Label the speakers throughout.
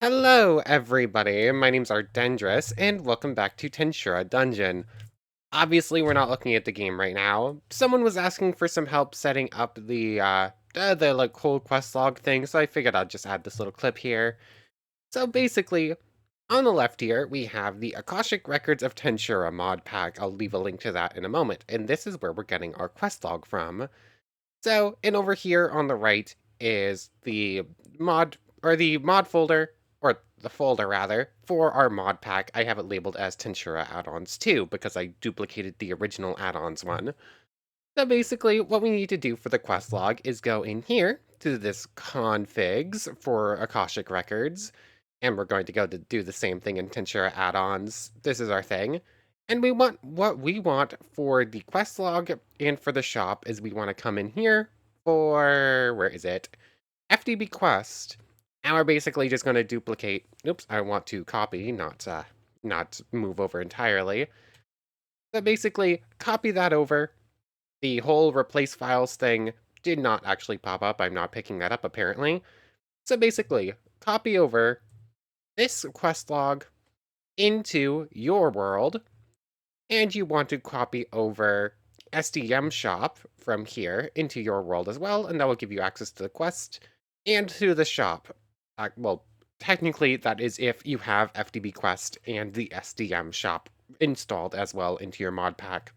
Speaker 1: Hello, everybody. My name's Ardendris, and welcome back to Tensura Dungeon. Obviously, we're not looking at the game right now. Someone was asking for some help setting up the like whole quest log thing, so I figured I'd just add this little clip here. So basically, on the left here, we have the Akashik Records of Tensura mod pack. I'll leave a link to that in a moment, and this is where we're getting our quest log from. So, and over here on the right is the mod folder, or the folder rather, for our mod pack. I have it labeled as Tensura addons too, because I duplicated the original addons one. So basically, what we need to do for the quest log is go in here to this configs for Akashic Records, and we're going to go to do the same thing in Tensura addons. This is our thing. And what we want for the quest log and for the shop is we want to come in here for, where is it? FDB quest. And we're basically just going to duplicate, oops, I want to copy, not move over entirely. So basically, copy that over. The whole replace files thing did not actually pop up. I'm not picking that up apparently. So basically, copy over this quest log into your world, and you want to copy over SDM shop from here into your world as well, and that will give you access to the quest and to the shop. Well, technically, that is if you have FDB quest and the SDM shop installed as well into your mod pack.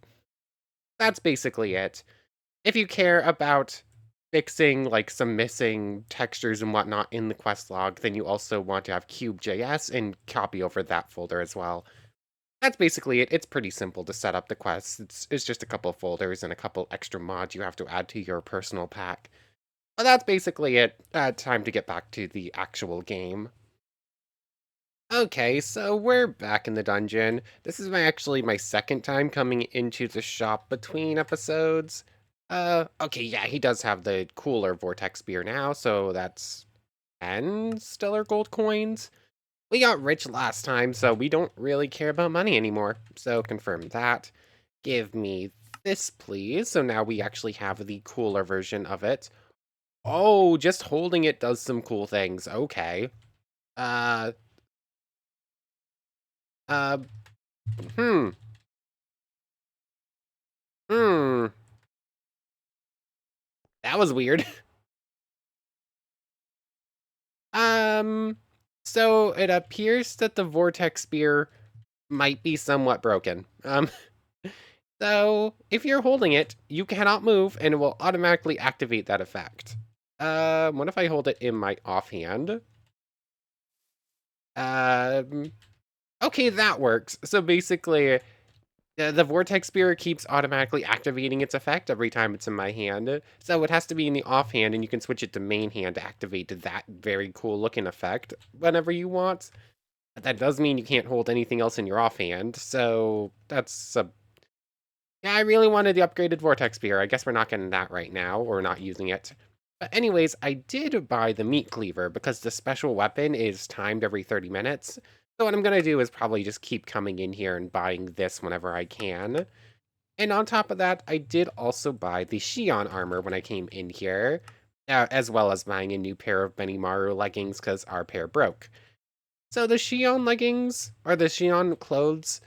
Speaker 1: That's basically it. If you care about fixing like some missing textures and whatnot in the quest log, then you also want to have cube.js and copy over that folder as well. That's basically it. It's pretty simple to set up the quests. It's just a couple of folders and a couple extra mods you have to add to your personal pack. But that's basically it. Time to get back to the actual game. Okay, so we're back in the dungeon. This is actually my second time coming into the shop between episodes. Okay, yeah, he does have the cooler vortex spear now, so that's 10 stellar gold coins. We got rich last time, so we don't really care about money anymore. So confirm that. Give me this, please. So now we actually have the cooler version of it. Oh, just holding it does some cool things. Okay. Uh, uh, hmm, hmm. That was weird. Um, so it appears that the vortex spear might be somewhat broken. So if you're holding it, you cannot move and it will automatically activate that effect. What if I hold it in my offhand? Um, okay, that works. So basically, the vortex spear keeps automatically activating its effect every time it's in my hand. So it has to be in the offhand, and you can switch it to main hand to activate that very cool looking effect whenever you want. But that does mean you can't hold anything else in your offhand. So that's a yeah, I really wanted the upgraded Vortex Spear. I guess we're not getting that right now, or not using it. But anyways, I did buy the Meat Cleaver because the special weapon is timed every 30 minutes. So what I'm going to do is probably just keep coming in here and buying this whenever I can. And on top of that, I did also buy the Shion armor when I came in here, as well as buying a new pair of Benimaru leggings because our pair broke. So the Shion leggings, or the Shion clothes,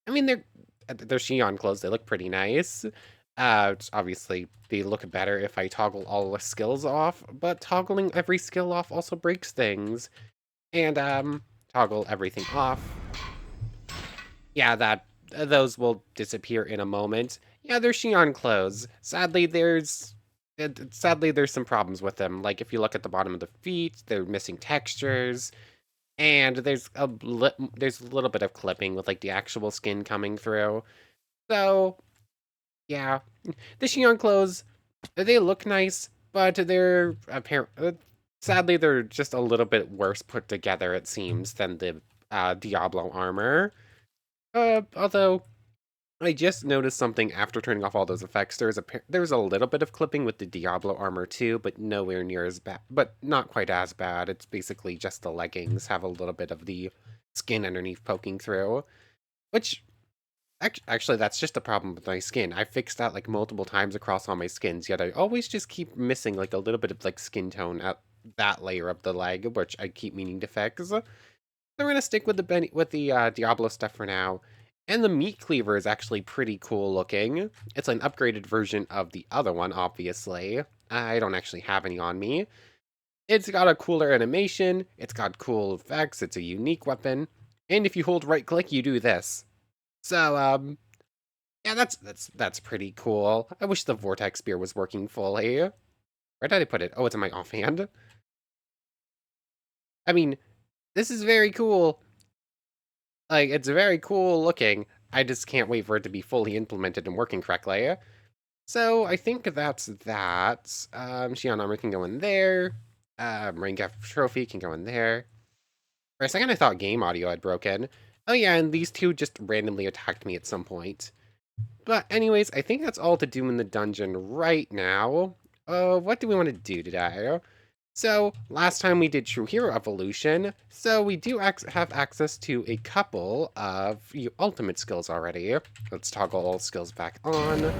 Speaker 1: I mean, they're Shion clothes. They look pretty nice. Obviously, they look better if I toggle all the skills off, but toggling every skill off also breaks things. And, toggle everything off. Yeah, those will disappear in a moment. Yeah, they're Shion clothes. Sadly, there's some problems with them. Like, if you look at the bottom of the feet, they're missing textures. And there's a little bit of clipping with, like, the actual skin coming through. So, yeah, the Shion clothes, they look nice, but sadly, they're just a little bit worse put together, it seems, than the Diablo armor. Although I just noticed something after turning off all those effects. There's a little bit of clipping with the Diablo armor too, but nowhere near as bad. But not quite as bad. It's basically just the leggings have a little bit of the skin underneath poking through, which actually, that's just a problem with my skin. I fixed that like multiple times across all my skins, yet I always just keep missing like a little bit of like skin tone that layer of the leg, which I keep meaning to fix. So we're gonna stick with the Diablo stuff for now. And the meat cleaver is actually pretty cool looking. It's an upgraded version of the other one, obviously. I don't actually have any on me. It's got a cooler animation, it's got cool effects, it's a unique weapon, and if you hold right click, you do this. So, yeah, that's pretty cool. I wish the Vortex Spear was working fully. Where did I put it? Oh, it's in my offhand. I mean, this is very cool. Like, it's very cool looking. I just can't wait for it to be fully implemented and working correctly. So, I think that's that. Shion Armor can go in there. Raingaff Trophy can go in there. For a second, I thought game audio had broken. Oh yeah, and these two just randomly attacked me at some point. But anyways, I think that's all to do in the dungeon right now. What do we want to do today? So, last time we did True Hero Evolution, so we do have access to a couple of ultimate skills already. Let's toggle all skills back on.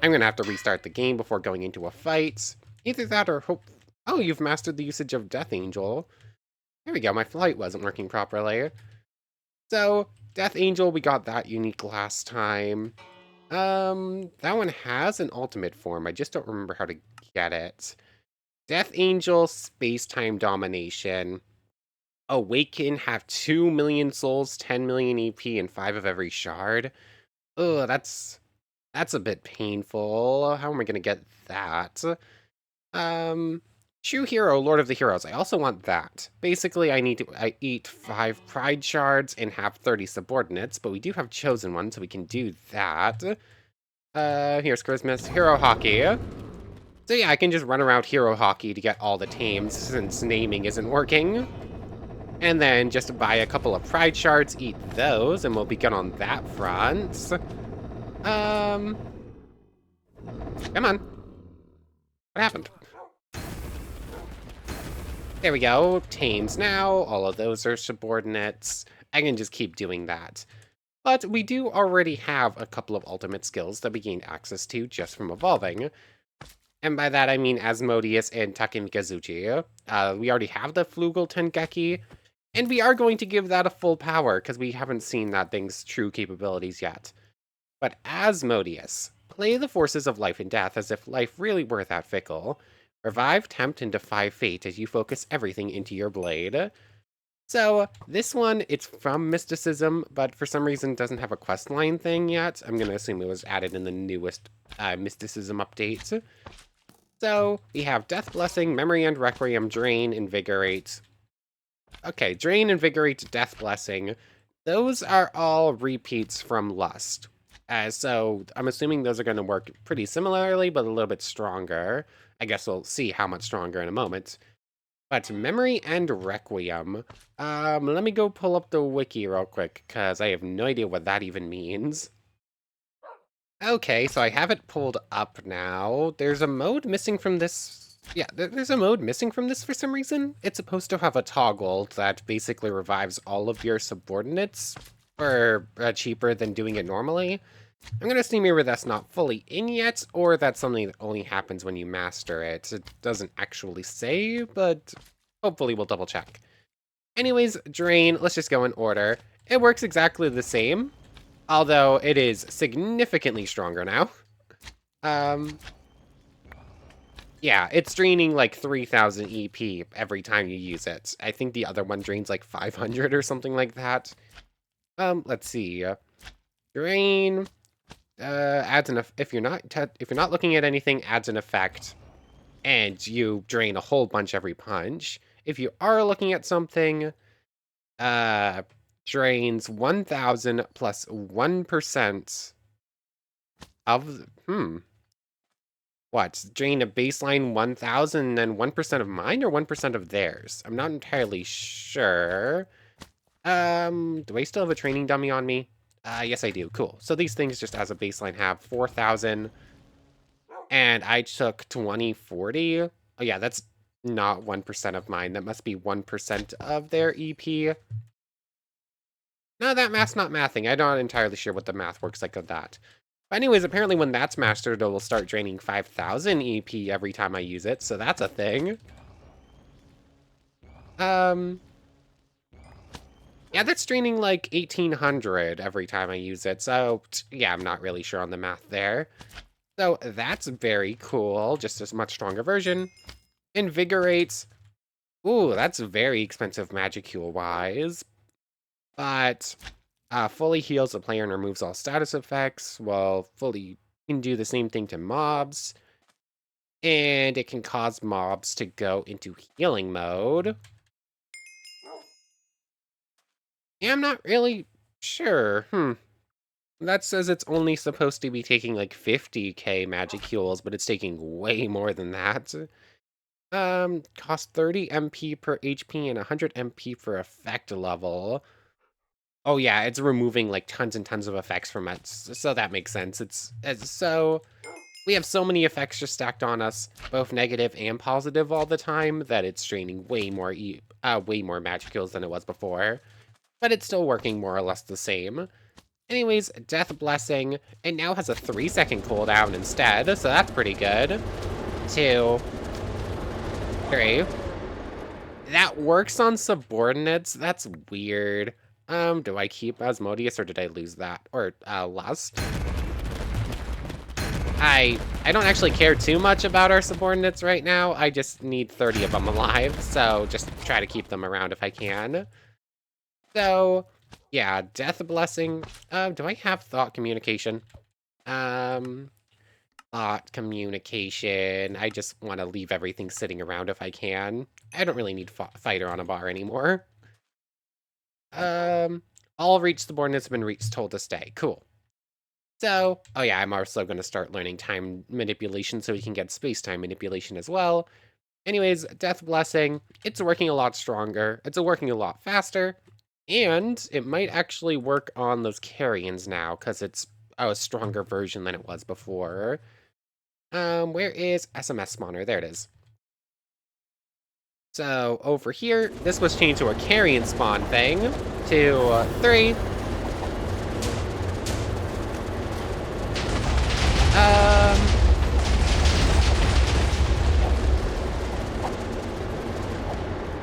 Speaker 1: I'm gonna have to restart the game before going into a fight. Either that or hope... Oh, you've mastered the usage of Death Angel. There we go, my flight wasn't working properly. So, Death Angel, we got that unique last time. That one has an ultimate form, I just don't remember how to get it. Death Angel, Space-Time Domination. Awaken, have 2 million souls, 10 million EP, and 5 of every shard. Ugh, that's a bit painful. How am I gonna get that? True Hero, Lord of the Heroes. I also want that. Basically, I eat 5 Pride Shards and have 30 subordinates, but we do have Chosen One, so we can do that. Here's Christmas. Hero Hockey. So yeah, I can just run around Hero Hockey to get all the tames, since naming isn't working. And then just buy a couple of Pride Shards, eat those, and we'll be good on that front. Come on. What happened? There we go. Tames now. All of those are subordinates. I can just keep doing that. But we do already have a couple of ultimate skills that we gained access to just from evolving. And by that I mean Asmodius and Takemikazuchi. We already have the Flugel Tengeeki, and we are going to give that a full power because we haven't seen that thing's true capabilities yet. But Asmodius, play the forces of life and death as if life really were that fickle. Revive, tempt, and defy fate as you focus everything into your blade. So, this one, it's from Mysticism, but for some reason doesn't have a questline thing yet. I'm going to assume it was added in the newest Mysticism updates. So, we have Death Blessing, Memory and Requiem, Drain, Invigorate. Okay, Drain, Invigorate, Death Blessing. Those are all repeats from Lust. So, I'm assuming those are going to work pretty similarly, but a little bit stronger. I guess we'll see how much stronger in a moment. But Memory and Requiem. Let me go pull up the wiki real quick, because I have no idea what that even means. Okay, so I have it pulled up now. There's a mode missing from this. Yeah, there's a mode missing from this for some reason. It's supposed to have a toggle that basically revives all of your subordinates for cheaper than doing it normally. I'm going to assume either that's not fully in yet, or that's something that only happens when you master it. It doesn't actually say, but hopefully we'll double check. Anyways, Drain, let's just go in order. It works exactly the same, although it is significantly stronger now. Yeah, it's draining like 3,000 EP every time you use it. I think the other one drains like 500 or something like that. Let's see. Drain... adds an if you're not looking at anything, adds an effect, and you drain a whole bunch every punch. If you are looking at something, drains 1,000 plus 1% of what? Drain a baseline 1,000 and then 1% of mine or 1% of theirs? I'm not entirely sure. Do I still have a training dummy on me? Yes, I do. Cool. So these things just as a baseline have 4,000. And I took 2040. Oh, yeah, that's not 1% of mine. That must be 1% of their EP. No, that math's not mathing. I'm not entirely sure what the math works like on that. But anyways, apparently when that's mastered, it will start draining 5,000 EP every time I use it. So that's a thing. Yeah, that's draining like 1800 every time I use it. So, yeah, I'm not really sure on the math there. So that's very cool. Just a much stronger version. Invigorates. Ooh, that's very expensive Magicule-wise. But fully heals the player and removes all status effects, while fully can do the same thing to mobs. And it can cause mobs to go into healing mode. Yeah, I'm not really sure. That says it's only supposed to be taking like 50k Magicules, but it's taking way more than that. Cost 30 MP per HP and 100 MP for effect level. Oh yeah, it's removing like tons and tons of effects from it, so that makes sense. So we have so many effects just stacked on us, both negative and positive all the time, that it's draining way more Magicules than it was before. But it's still working more or less the same. Anyways, Death Blessing, it now has a 3-second cooldown instead, so that's pretty good. 2, 3. That works on subordinates. That's weird. Do I keep Asmodius or did I lose that? Or, Lust? I don't actually care too much about our subordinates right now. I just need 30 of them alive, so just try to keep them around if I can. So, yeah, Death Blessing. Do I have Thought Communication? Thought Communication. I just want to leave everything sitting around if I can. I don't really need Fighter on a bar anymore. All reached subordinates have been reached told to stay. Cool. So, oh yeah, I'm also going to start learning time manipulation so we can get space-time manipulation as well. Anyways, Death Blessing, it's working a lot stronger. It's working a lot faster. And it might actually work on those carrions now, because it's a stronger version than it was before. Where is SMS spawner? There it is. So, over here, this was changed to a carrion spawn thing. 2, 3.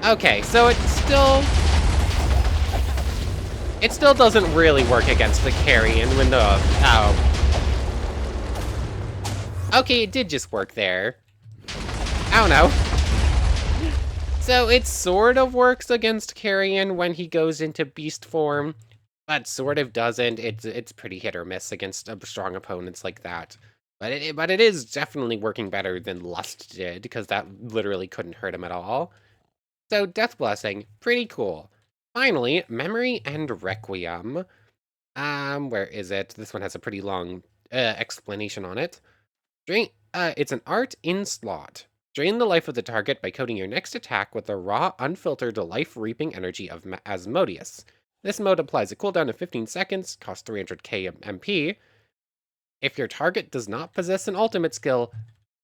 Speaker 1: Okay, so it still doesn't really work against the carrion when the, okay, it did just work there. I don't know. So it sort of works against carrion when he goes into beast form, but sort of doesn't. It's pretty hit or miss against strong opponents like that. But it is definitely working better than Lust did, because that literally couldn't hurt him at all. So Death Blessing, pretty cool. Finally, Memory and Requiem. Where is it? This one has a pretty long explanation on it. It's an art in slot. Drain the life of the target by coating your next attack with the raw, unfiltered, life-reaping energy of Asmodeus. This mode applies a cooldown of 15 seconds, costs 300k MP. If your target does not possess an ultimate skill,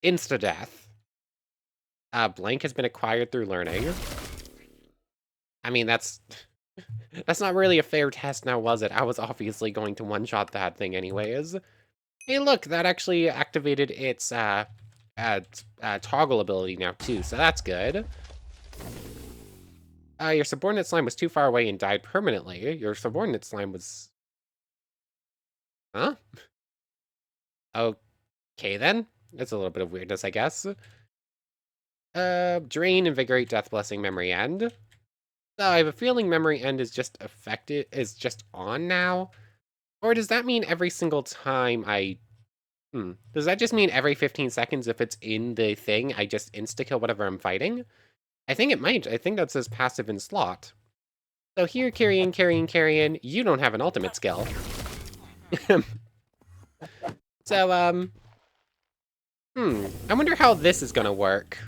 Speaker 1: insta-death. Blank has been acquired through learning. I mean, that's not really a fair test now, was it? I was obviously going to one-shot that thing anyways. Hey, look, that actually activated its toggle ability now too, so that's good. Your subordinate slime was too far away and died permanently. Your subordinate slime was... Huh? Okay then. That's a little bit of weirdness, I guess. Drain, Invigorate, Death Blessing, Memory End. So I have a feeling Memory End is just on now. Or does that mean every single time I... Does that just mean every 15 seconds if it's in the thing, I just insta-kill whatever I'm fighting? I think it might. I think that says passive in slot. So here, carrion, you don't have an ultimate skill. So, I wonder how this is gonna work.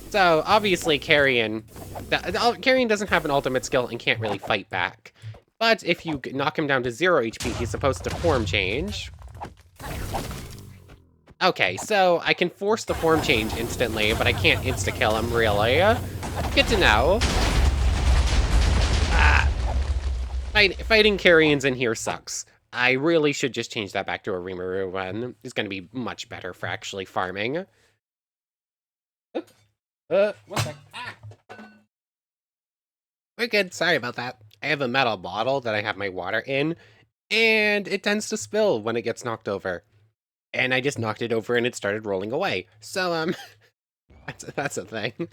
Speaker 1: So, obviously, Carrion doesn't have an ultimate skill and can't really fight back. But if you knock him down to 0 HP, he's supposed to form change. Okay, so I can force the form change instantly, but I can't insta-kill him, really. Good to know. Fighting Carrions in here sucks. I really should just change that back to a Rimuru one. It's going to be much better for actually farming. One sec. We're good. Sorry about that. I have a metal bottle that I have my water in, and it tends to spill when it gets knocked over. And I just knocked it over and it started rolling away. So, that's a thing.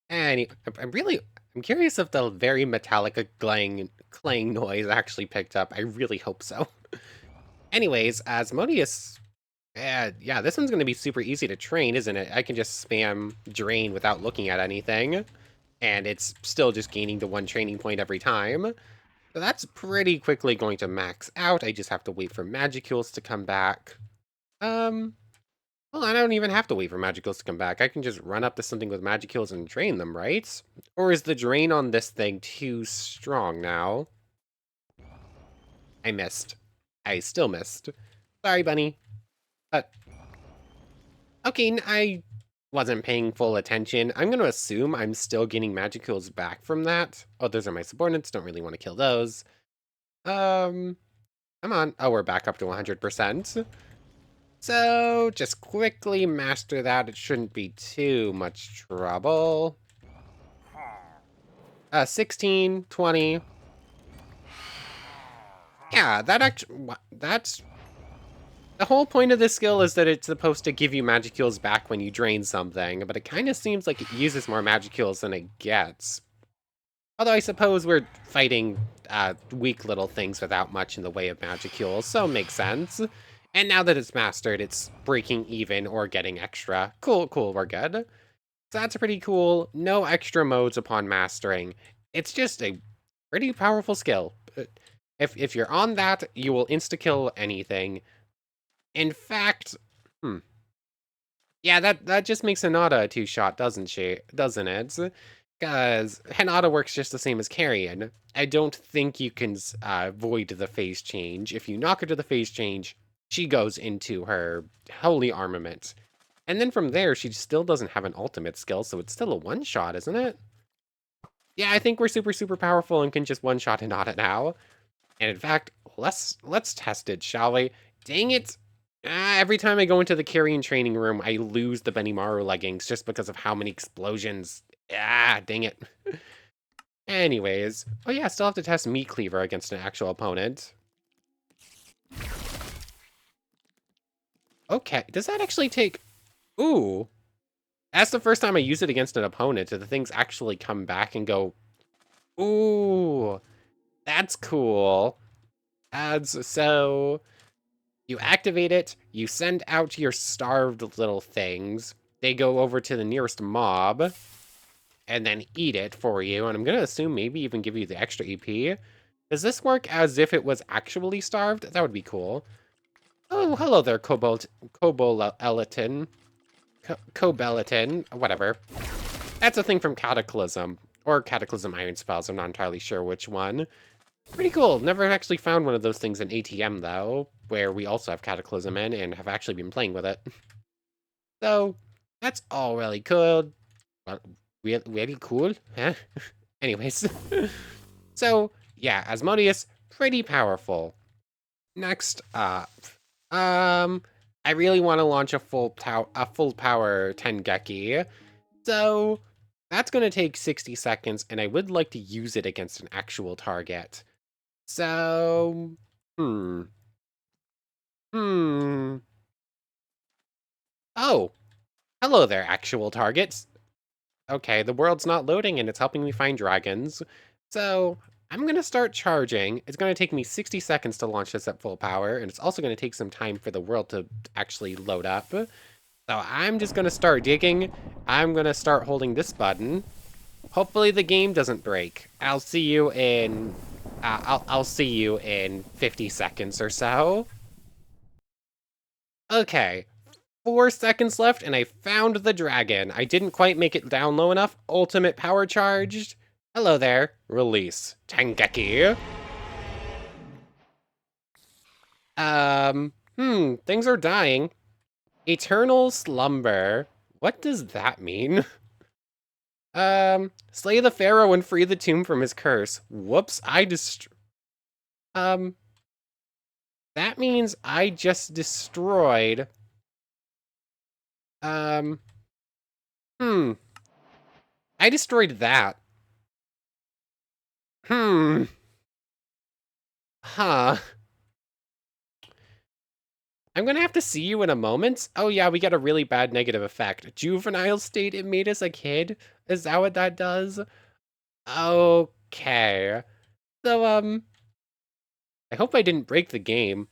Speaker 1: And I'm curious if the very metallic clang noise actually picked up. I really hope so. Anyways, Asmodius, yeah, this one's going to be super easy to train, isn't it? I can just spam drain without looking at anything, and it's still just gaining the one training point every time. So that's pretty quickly going to max out. I just have to wait for Magicules to come back. Well, I don't even have to wait for Magicules to come back. I can just run up to something with Magicules and drain them, right? Or is the drain on this thing too strong now? I missed. I still missed. Sorry, bunny. But, okay, I wasn't paying full attention. I'm going to assume I'm still getting Magicules back from that. Oh, those are my subordinates. Don't really want to kill those. Come on. Oh, we're back up to 100%. So, just quickly master that. It shouldn't be too much trouble. 16, 20. Yeah, that's... The whole point of this skill is that it's supposed to give you Magicules back when you drain something, but it kind of seems like it uses more Magicules than it gets. Although I suppose we're fighting weak little things without much in the way of Magicules, so it makes sense. And now that it's mastered, it's breaking even or getting extra. Cool, we're good. So that's pretty cool. No extra modes upon mastering. It's just a pretty powerful skill. If you're on that, you will insta-kill anything. In fact, yeah, that just makes Hinata a two-shot, doesn't it? Because Hinata works just the same as Carrion. I don't think you can void the phase change. If you knock her to the phase change, she goes into her holy armament. And then from there, she still doesn't have an ultimate skill, so it's still a one-shot, isn't it? Yeah, I think we're super powerful and can just one-shot Hinata now. And in fact, let's test it, shall we? Dang it! Every time I go into the Carrion training room, I lose the Benimaru leggings just because of how many explosions. Dang it. Anyways, oh yeah, I still have to test Meat Cleaver against an actual opponent. Okay, does that actually take... Ooh. That's the first time I use it against an opponent, the things actually come back and go... Ooh. That's cool. So... You activate it, you send out your starved little things, they go over to the nearest mob, and then eat it for you, and I'm gonna assume maybe even give you the extra EP. Does this work as if it was actually starved? That would be cool. Oh, hello there, Cobeletin, whatever. That's a thing from Cataclysm, or Cataclysm Iron Spells, I'm not entirely sure which one. Pretty cool. Never actually found one of those things in ATM, though, where we also have Cataclysm in and have actually been playing with it. So, that's all really cool. Well, really cool, huh? Anyways. So, yeah, Asmodeus, pretty powerful. Next up, I really want to launch a full power Tengeeki. So, that's going to take 60 seconds, and I would like to use it against an actual target. So, hmm. Oh, hello there, actual targets. Okay, the world's not loading and it's helping me find dragons. So, I'm gonna start charging. It's gonna take me 60 seconds to launch this at full power, and it's also gonna take some time for the world to actually load up. So I'm just gonna start digging. I'm gonna start holding this button. Hopefully the game doesn't break. I'll see you in... I'll see you in 50 seconds or so. Okay, 4 seconds left, and I found the dragon. I didn't quite make it down low enough. Ultimate power charged. Hello there. Release. Tengeeki. Things are dying. Eternal slumber. What does that mean? Slay the pharaoh and free the tomb from his curse. Whoops, that means I just destroyed... I destroyed that. Hmm. Huh. I'm gonna have to see you in a moment. Oh yeah, we got a really bad negative effect. Juvenile state it made as a kid? Is that what that does? Okay. So, I hope I didn't break the game.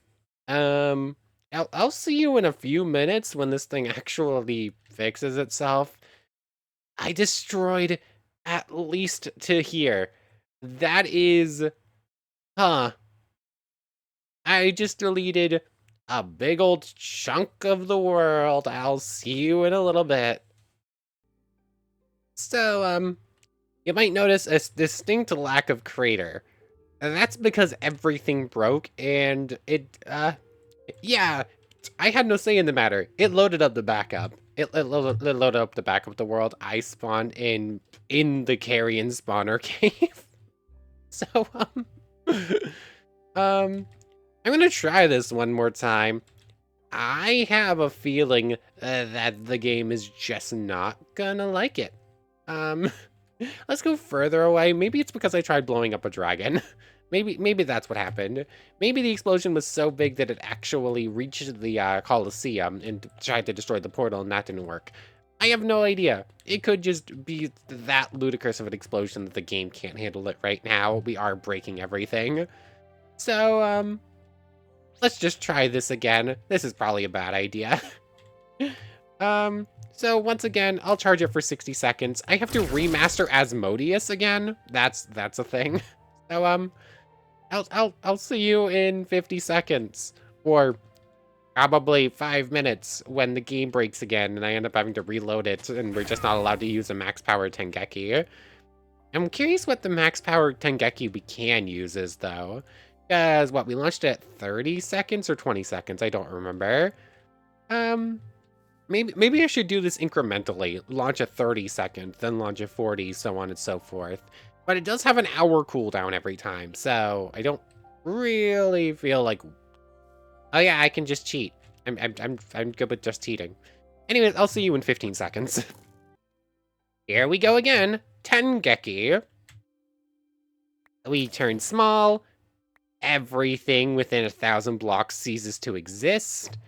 Speaker 1: Um, I'll see you in a few minutes when this thing actually fixes itself. I destroyed at least to here. That is, huh. I just deleted a big old chunk of the world. I'll see you in a little bit. So, you might notice a distinct lack of crater. And that's because everything broke and yeah, I had no say in the matter. It loaded up the backup. It loaded up the backup of the world. I spawned in the carrion spawner cave. So, um, I'm gonna try this one more time. I have a feeling that the game is just not gonna like it. Um, let's go further away. Maybe it's because I tried blowing up a dragon. Maybe that's what happened. Maybe the explosion was so big that it actually reached the Colosseum and tried to destroy the portal, and that didn't work. I have no idea. It could just be that ludicrous of an explosion that the game can't handle it right now. We are breaking everything. So, let's just try this again. This is probably a bad idea. So once again, I'll charge it for 60 seconds. I have to remaster Asmodius again. That's a thing. So, I'll see you in 50 seconds. Or probably 5 minutes when the game breaks again and I end up having to reload it and we're just not allowed to use a max power Tengeeki. I'm curious what the max power Tengeeki we can use is though. Because what, we launched at 30 seconds or 20 seconds? I don't remember. Maybe I should do this incrementally. Launch at 30 seconds, then launch at 40, so on and so forth. But it does have an hour cooldown every time, so I don't really feel like... Oh yeah, I can just cheat. I'm good with just cheating. Anyways, I'll see you in 15 seconds. Here we go again. Tengeeki. We turn small. Everything within 1,000 blocks ceases to exist.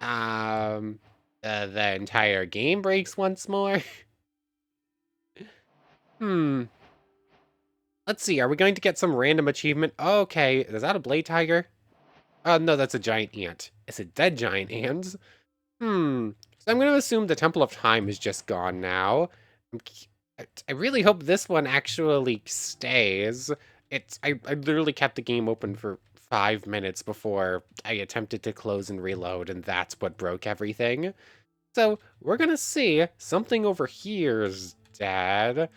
Speaker 1: The entire game breaks once more. Hmm. Let's see, are we going to get some random achievement? Okay, is that a blade tiger? Oh, no, that's a giant ant. It's a dead giant ant. Hmm. So I'm going to assume the Temple of Time is just gone now. I really hope this one actually stays. I literally kept the game open for 5 minutes before I attempted to close and reload, and that's what broke everything. So we're gonna see something over here is dead.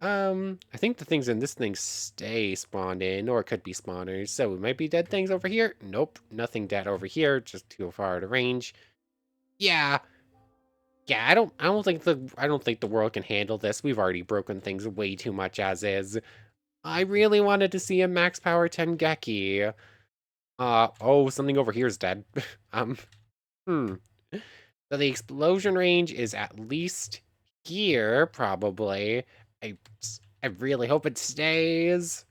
Speaker 1: I think the things in this thing stay spawned in, or it could be spawners. So it might be dead things over here. Nope, nothing dead over here. Just too far out of range. Yeah, yeah. I don't think the world can handle this. We've already broken things way too much as is. I really wanted to see a max power Tengeeki. Oh, something over here is dead. um, hmm. So the explosion range is at least here, probably. I, I really hope it stays.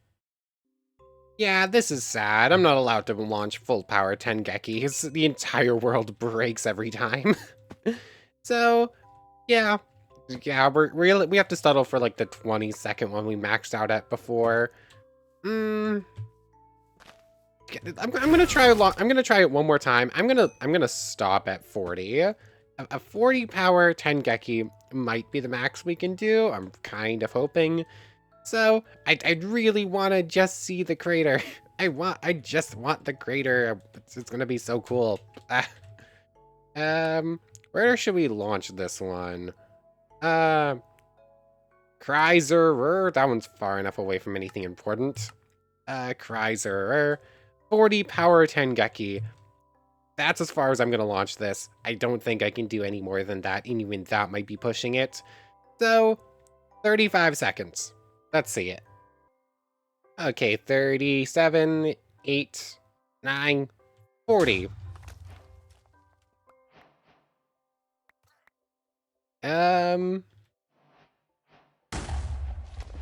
Speaker 1: Yeah, this is sad. I'm not allowed to launch full power Tengekis. The entire world breaks every time. So, yeah. Yeah, we have to settle for like the 20-second one we maxed out at before. I'm gonna try I'm gonna try it one more time. I'm gonna stop at 40. A 40 power Tengeki might be the max we can do. I'm kind of hoping. So I really want to just see the crater. I just want the crater. It's gonna be so cool. Where should we launch this one? Kreiser. That one's far enough away from anything important. Kreiser. 40 power Tengeki. That's as far as I'm going to launch this. I don't think I can do any more than that, and even that might be pushing it. So, 35 seconds. Let's see it. Okay, 37, 8, 9, 40.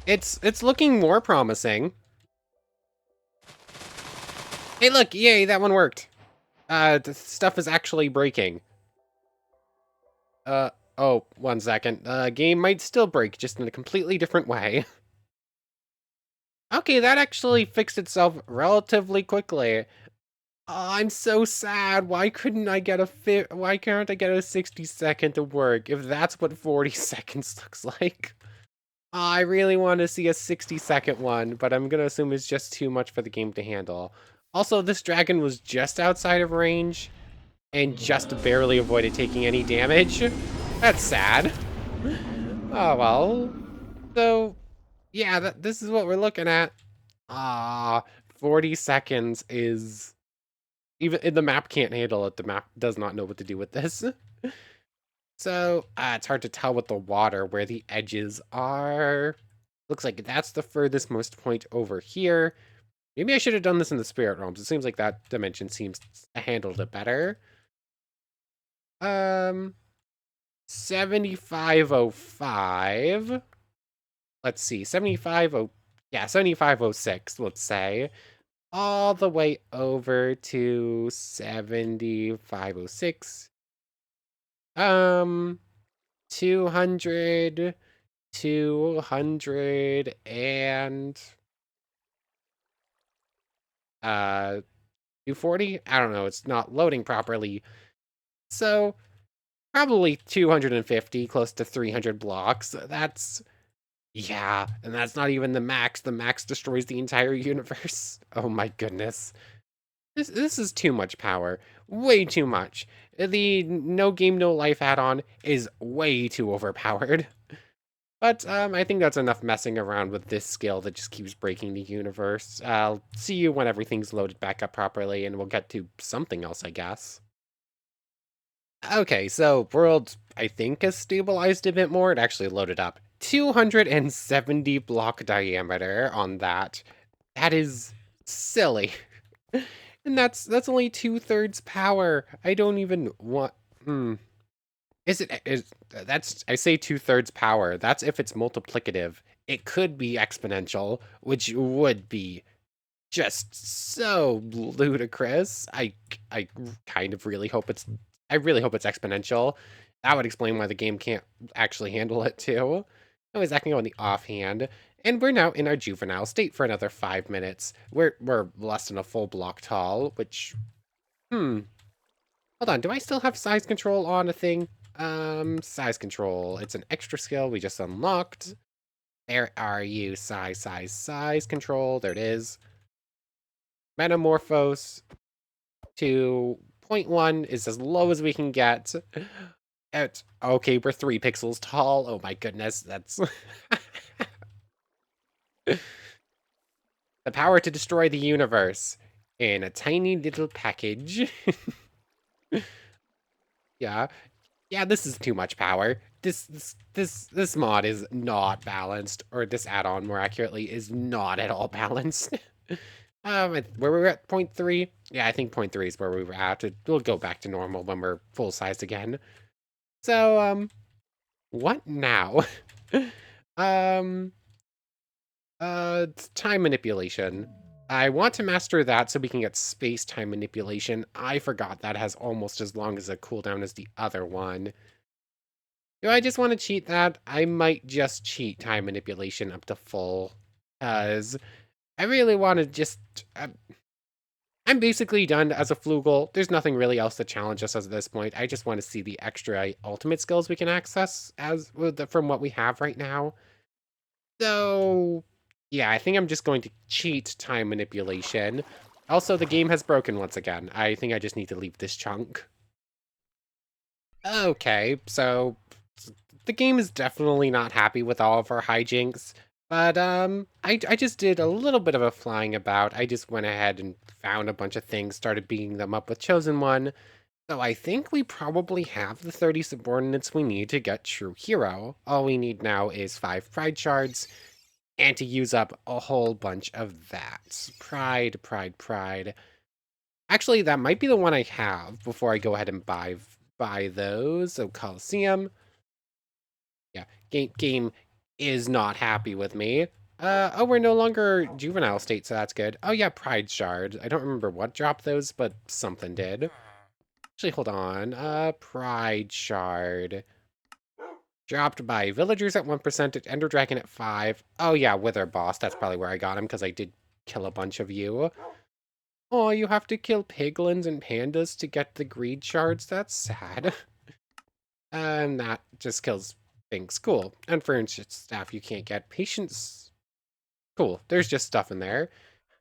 Speaker 1: It's looking more promising. Hey, look, yay, that one worked. The stuff is actually breaking. Oh, 1 second. Game might still break, just in a completely different way. Okay, that actually fixed itself relatively quickly. Oh, I'm so sad. Why can't I get a 60-second to work if that's what 40 seconds looks like? Oh, I really want to see a 60-second one, but I'm gonna assume it's just too much for the game to handle. Also, this dragon was just outside of range and just barely avoided taking any damage. That's sad. Oh well. So, yeah, this is what we're looking at. Ah, 40 seconds is even the map can't handle it. The map does not know what to do with this. So, it's hard to tell with the water where the edges are. Looks like that's the furthest most point over here. Maybe I should have done this in the spirit realms. It seems like that dimension seems handled it better. 7505. Let's see, 7506, let's say. All the way over to 7506. 200, 200, and 240? I don't know, it's not loading properly. So probably 250, close to 300 blocks. Yeah, and that's not even the max. The max destroys the entire universe. Oh my goodness. This is too much power. Way too much. The no game, no life add-on is way too overpowered. But I think that's enough messing around with this skill that just keeps breaking the universe. I'll see you when everything's loaded back up properly, and we'll get to something else, I guess. Okay, so world, I think, has stabilized a bit more. It actually loaded up. 270 block diameter on that. That is silly. And that's only 2/3 power. I don't even want. Is it is that's I say 2/3 power. That's if it's multiplicative. It could be exponential, which would be just so ludicrous. I kind of really hope it's I really hope it's exponential. That would explain why the game can't actually handle it too. I was acting on the offhand, and we're now in our juvenile state for another 5 minutes. We're less than a full block tall, which hold on, do I still have size control on a thing? Size control. It's an extra skill we just unlocked. There are you, size control. There it is. Metamorphose to zero point 0.1 is as low as we can get. Okay, we're 3 pixels tall. Oh my goodness, that's the power to destroy the universe in a tiny little package. Yeah, yeah, this is too much power. This mod is not balanced, or this add-on, more accurately, is not at all balanced. Where we were at 0.3? Yeah, I think 0.3 is where we were at. We'll go back to normal when we're full sized again. So, what now? um, time manipulation. I want to master that so we can get space-time manipulation. I forgot that has almost as long as a cooldown as the other one. Do I just want to cheat that? I might just cheat time manipulation up to full, because I really want to just... I'm basically done as a Flugel. There's nothing really else to challenge us at this point. I just want to see the extra ultimate skills we can access from what we have right now. So, yeah, I think I'm just going to cheat time manipulation. Also, the game has broken once again. I think I just need to leave this chunk. Okay, so the game is definitely not happy with all of our hijinks, but I just did a little bit of a flying about. I just went ahead and found a bunch of things, started beating them up with Chosen One. So I think we probably have the 30 subordinates we need to get True Hero. All we need now is 5 Pride Shards, and to use up a whole bunch of that. Pride, Pride, Pride. Actually, that might be the one I have before I go ahead and buy those. So Coliseum. Yeah, game is not happy with me. Oh, we're no longer juvenile state, so that's good. Oh yeah, Pride Shard. I don't remember what dropped those, but something did. Actually, hold on. Pride Shard. Dropped by villagers at 1%, at Ender Dragon at 5. Oh yeah, Wither Boss. That's probably where I got him, because I did kill a bunch of you. Oh, you have to kill piglins and pandas to get the greed shards? That's sad. And that just kills things. Cool. And for ancient staff, you can't get patience. Cool. There's just stuff in there.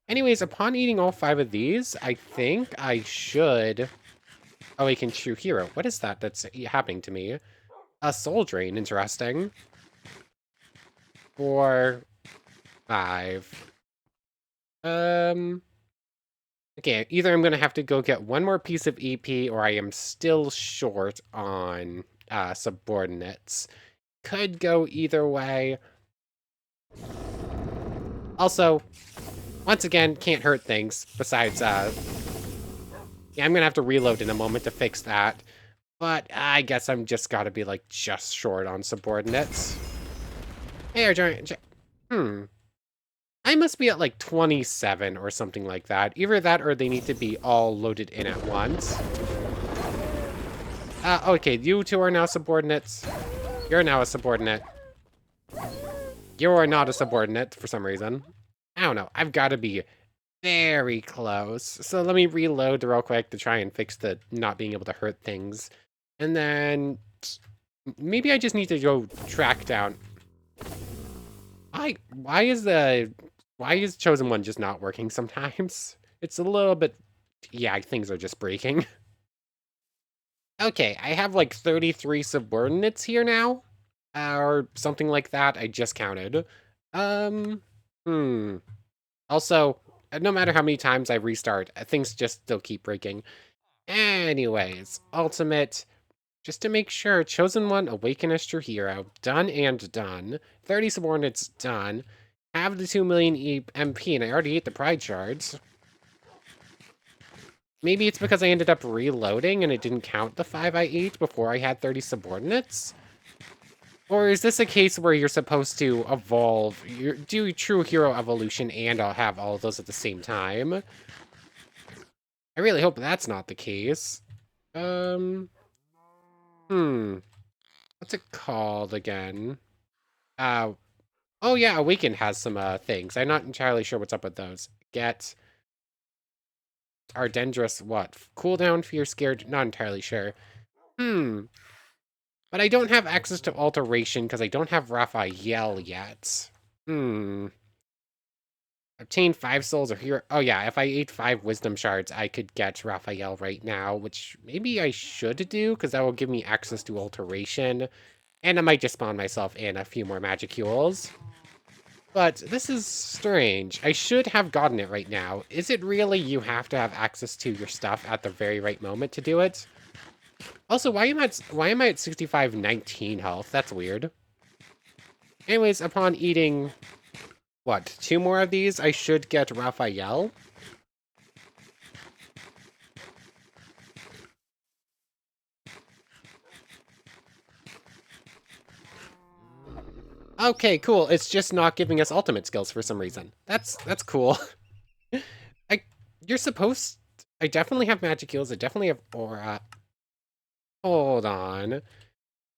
Speaker 1: Anyways, upon eating all 5 of these, I think I should awaken True Hero. What is that that's happening to me? A soul drain. Interesting. 4, 5. Okay, either I'm gonna have to go get one more piece of EP, or I am still short on subordinates. Could go either way. Also, once again, can't hurt things. Besides, yeah, I'm gonna have to reload in a moment to fix that. But I guess I'm just gotta be, like, just short on subordinates. Hey, giant. I must be at, like, 27 or something like that. Either that or they need to be all loaded in at once. Okay, you two are now subordinates. You're now a subordinate. You are not a subordinate for some reason. I don't know. I've got to be very close. So let me reload real quick to try and fix the not being able to hurt things. And then maybe I just need to go track down. Why is Chosen One just not working sometimes? It's a little bit, yeah, things are just breaking. Okay, I have like 33 subordinates here now, or something like that. I just counted. Hmm. Also, no matter how many times I restart, things just still keep breaking. Anyways, ultimate, just to make sure, Chosen One, Awaken as True Hero, done and done. 30 subordinates done. Have the 2 million MP, and I already ate the Pride Shards. Maybe it's because I ended up reloading and it didn't count the 5 I ate before I had 30 subordinates? Or is this a case where you're supposed to evolve, do True Hero evolution and I'll have all of those at the same time? I really hope that's not the case. What's it called again? Oh yeah, Awaken has some things. I'm not entirely sure what's up with those. Get Ardendrous what? Cooldown, Fear, Scared, not entirely sure. But I don't have access to Alteration because I don't have Raphael yet. Obtain 5 souls or hero. Oh yeah, if I ate 5 wisdom shards, I could get Raphael right now, which maybe I should do because that will give me access to Alteration. And I might just spawn myself in a few more Magicules. But this is strange. I should have gotten it right now. Is it really you have to have access to your stuff at the very right moment to do it? Also, why am I at 6519 health? That's weird. Anyways, upon eating, what, 2 more of these, I should get Raphael. Okay, cool. It's just not giving us ultimate skills for some reason. That's cool. You're supposed... I definitely have magic heals. I definitely have aura. Hold on.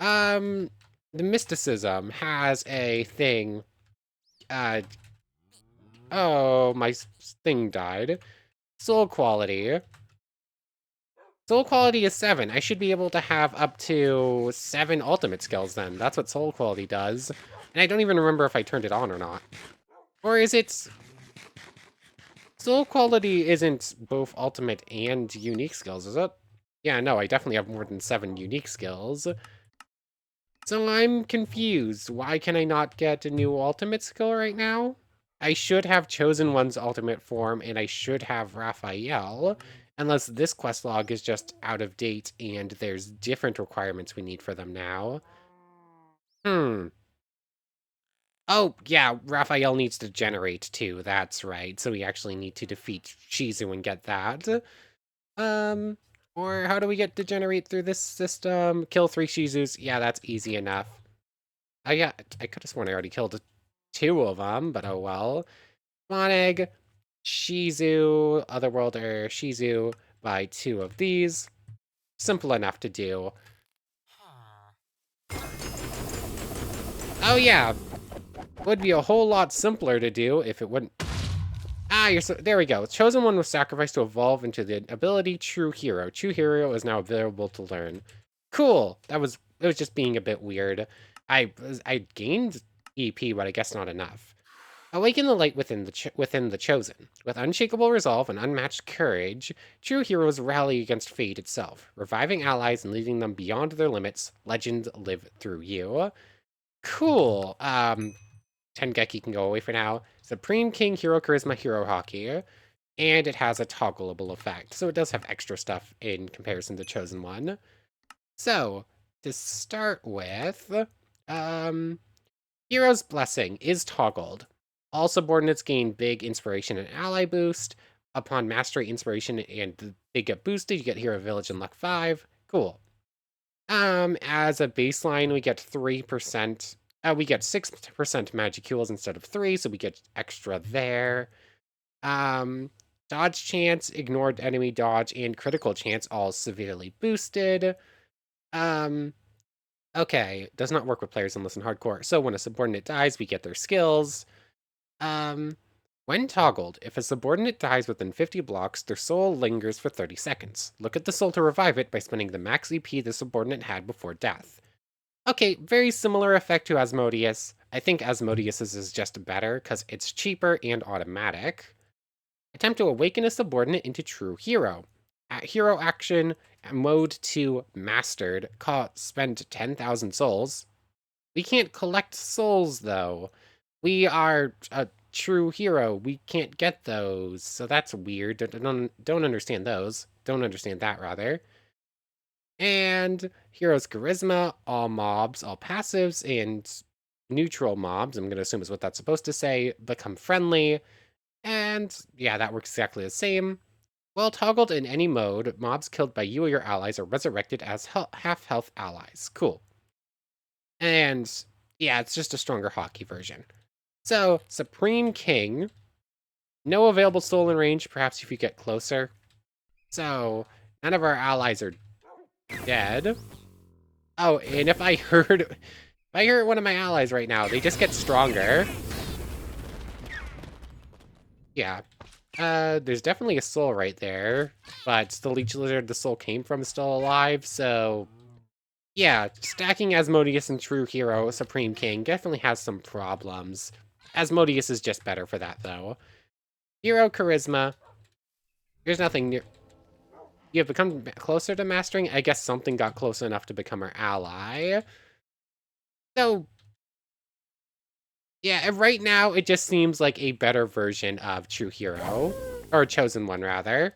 Speaker 1: The Mysticism has a thing. Oh, my thing died. Soul quality. Soul quality is 7. I should be able to have up to 7 ultimate skills then. That's what soul quality does. And I don't even remember if I turned it on or not. Or is it... Soul quality isn't both ultimate and unique skills, is it? Yeah, no, I definitely have more than 7 unique skills. So I'm confused. Why can I not get a new ultimate skill right now? I should have Chosen One's ultimate form, and I should have Raphael, unless this quest log is just out of date and there's different requirements we need for them now. Oh, yeah, Raphael needs to generate too, that's right. So we actually need to defeat Shizu and get that. Or how do we get to generate through this system? Kill 3 Shizus. Yeah, that's easy enough. Oh yeah, I could have sworn I already killed 2 of them, but oh well. Moneg, Shizu, Otherworlder, Shizu, buy 2 of these. Simple enough to do. Oh yeah, would be a whole lot simpler to do if it wouldn't... there we go. Chosen one was sacrificed to evolve into the ability True Hero. True Hero is now available to learn. Cool. It was just being a bit weird. I gained EP, but I guess not enough. Awaken the light within the chosen. With unshakable resolve and unmatched courage, true heroes rally against fate itself, reviving allies and leading them beyond their limits. Legends live through you. Cool. Tengeeki can go away for now. Supreme King Hero Charisma Hero Hockey. And it has a toggleable effect. So it does have extra stuff in comparison to Chosen One. So, to start with, Hero's Blessing is toggled. All subordinates gain big inspiration and ally boost. Upon mastery, inspiration and they get boosted. You get Hero Village and Luck 5. Cool. As a baseline, we get 3%. We get 6% Magicules instead of 3, so we get extra there. Dodge chance, ignored enemy dodge, and critical chance all severely boosted. Okay, does not work with players unless in hardcore. So when a subordinate dies, we get their skills. When toggled, if a subordinate dies within 50 blocks, their soul lingers for 30 seconds. Look at the soul to revive it by spending the max EP the subordinate had before death. Okay, very similar effect to Asmodeus. I think Asmodius's is just better because it's cheaper and automatic. Attempt to awaken a subordinate into true hero. At hero action, mode 2 mastered, spend 10,000 souls. We can't collect souls though. We are a true hero. We can't get those, so that's weird. Don't understand those. Don't understand that, rather. And Hero's Charisma, all mobs, all passives, and neutral mobs, I'm going to assume is what that's supposed to say, become friendly. And yeah, that works exactly the same. While toggled in any mode, mobs killed by you or your allies are resurrected as half-health allies. Cool. And yeah, it's just a stronger hockey version. So, Supreme King. No available soul in range, perhaps if you get closer. So, none of our allies are dead. Oh, and if I hurt one of my allies right now, they just get stronger. Yeah. There's definitely a soul right there, but the leech lizard the soul came from is still alive, so yeah, stacking Asmodeus and True Hero Supreme King definitely has some problems. Asmodeus is just better for that, though. Hero Charisma. There's nothing near... You have become closer to mastering? I guess something got close enough to become our ally. So, yeah, right now it just seems like a better version of True Hero. Or Chosen One, rather.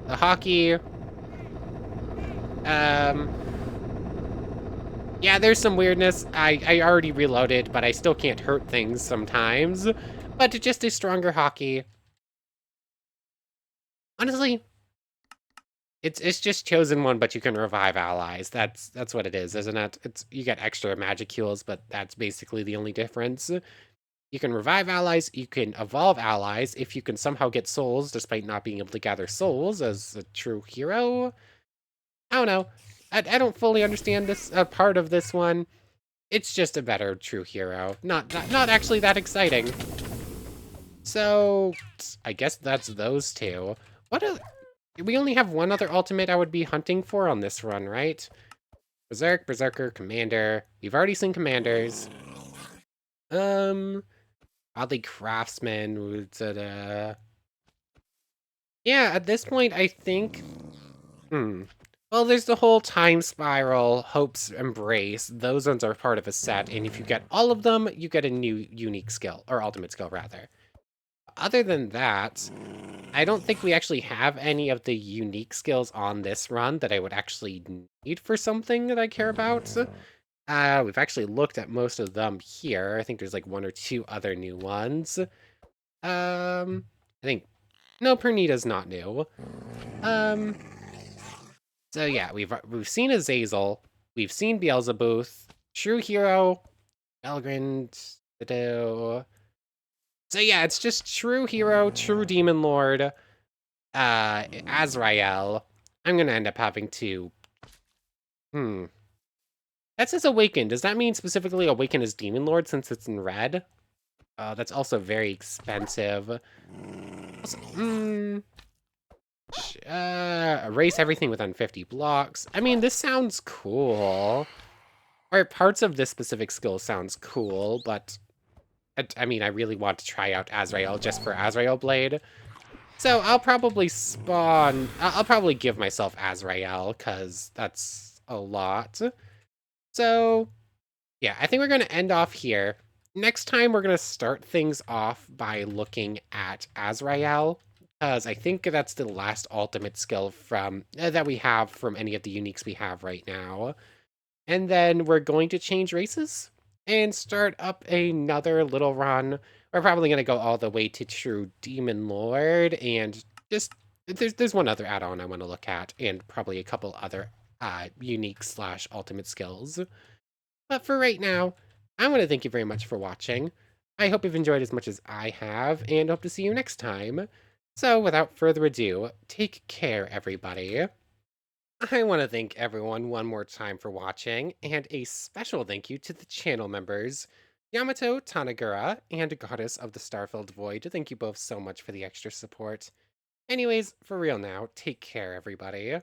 Speaker 1: The hockey... Yeah, there's some weirdness. I already reloaded, but I still can't hurt things sometimes. But just a stronger hockey. Honestly, it's just Chosen One, but you can revive allies. That's what it is, isn't it? You get extra Magicules, but that's basically the only difference. You can revive allies, you can evolve allies if you can somehow get souls despite not being able to gather souls as a true hero. I don't know. I don't fully understand this part of this one. It's just a better true hero. Not actually that exciting. So, I guess that's those two. We only have one other ultimate I would be hunting for on this run, right? Berserk, Berserker, Commander. We've already seen Commanders. Oddly Craftsman. Yeah, at this point, I think... Well, there's the whole Time Spiral, Hope's Embrace. Those ones are part of a set, and if you get all of them, you get a new unique skill, or ultimate skill, rather. Other than that, I don't think we actually have any of the unique skills on this run that I would actually need for something that I care about. We've actually looked at most of them here. I think there's like 1 or 2 other new ones. I think... No, Pernita's not new. So yeah, we've seen Azazel, we've seen Beelzebub, True Hero, Belgrand to do. So yeah, it's just true hero, true demon lord, Azrael. I'm gonna end up having to. That says awaken. Does that mean specifically awaken as demon lord since it's in red? That's also very expensive. Also, erase everything within 50 blocks. I mean, this sounds cool. Or parts of this specific skill sounds cool, but I mean, I really want to try out Azrael just for Azrael Blade. So I'll probably spawn, I'll probably give myself Azrael, because that's a lot. So yeah, I think we're going to end off here. Next time, we're going to start things off by looking at Azrael, because I think that's the last ultimate skill from that we have from any of the uniques we have right now. And then we're going to change races and start up another little run. We're probably going to go all the way to True Demon Lord, and just there's one other add-on I want to look at, and probably a couple other unique slash ultimate skills. But for right now, I want to thank you very much for watching. I hope you've enjoyed as much as I have, and hope to see you next time. So without further ado, take care, everybody. I want to thank everyone one more time for watching, and a special thank you to the channel members, Yamato Tanagura and Goddess of the Starfilled Void. Thank you both so much for the extra support. Anyways, for real now, take care, everybody.